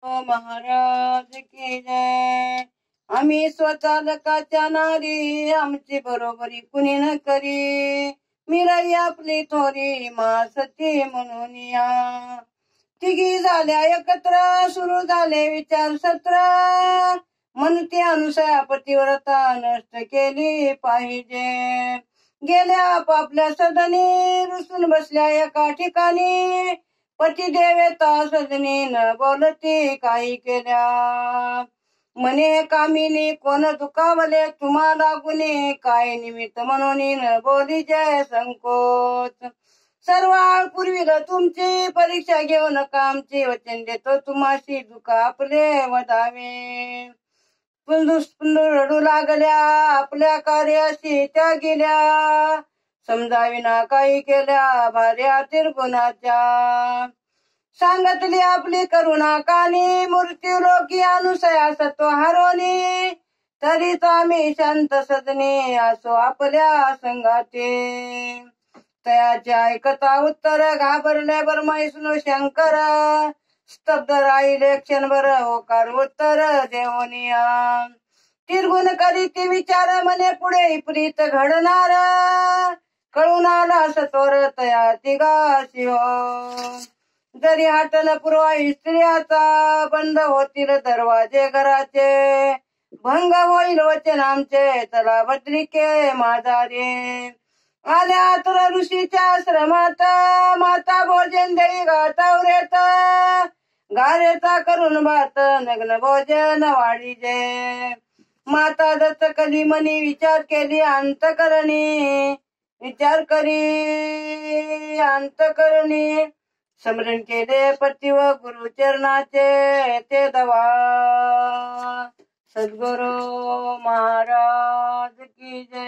महाराज की जय. आम्ही स्वचालकाच्या नारी, आमची बरोबरी कुणी न करी. मीराई आपली थोरी, मा सती म्हणून या. तिघी झाल्या एकत्र, सुरू झाले विचार सत्र. म्हणती अनुसया पतिव्रता नष्ट केली पाहिजे. गेल्या आपापल्या सदनी, रुसून बसल्या एका ठिकाणी. पती देवेता सजनी न बोलती काही केल्या. म्हणे कामिनी कोण दुखावले तुम्हाला गुन्हे, काय निमित्त म्हणून न बोली जय संकोच. सर्व पूर्वीला तुमची परीक्षा घेऊ नका आमची, वचन देतो तुम्हाशी दुःख आपले वदावे. रडू लागल्या आपल्या कार्याशी त्या गेल्या. समजाविना काही केल्या भार्या तिरगुणाच्या. सांगतली आपली करुणा कानी, मृत्यू लोकी अनुसया सत्व हरोनी. तरीच आम्ही शांत सदनी असो आपल्या संगाते. तयाचे ऐकता उत्तर घाबरले बरमाईसनो शंकर. स्तब्ध राहिले क्षणभर होकार उत्तर देवनिया. तिरगुण करीती विचार मने पुढे विपरीत घडणार. कळून आला सत्वर तया तिघाशी हो. जरी हाटल पुरवा स्त्रियाचा, बंद होतील दरवाजे घराचे. भंग होईल वचन आमचे चला भद्रिके माझारे. आल्या आतुर ऋषीच्या आश्रमात, माता भोजन देई गातावरेत. गारेचा करून भात नग्न भोजन वाढीजे. माता दत्त कली मनी विचार केली अंतकरणी. विचार करी अंतकरणी. स्मरण केले पती व गुरु चरणाचे ते दवा. सद्गुरु महाराज की जय.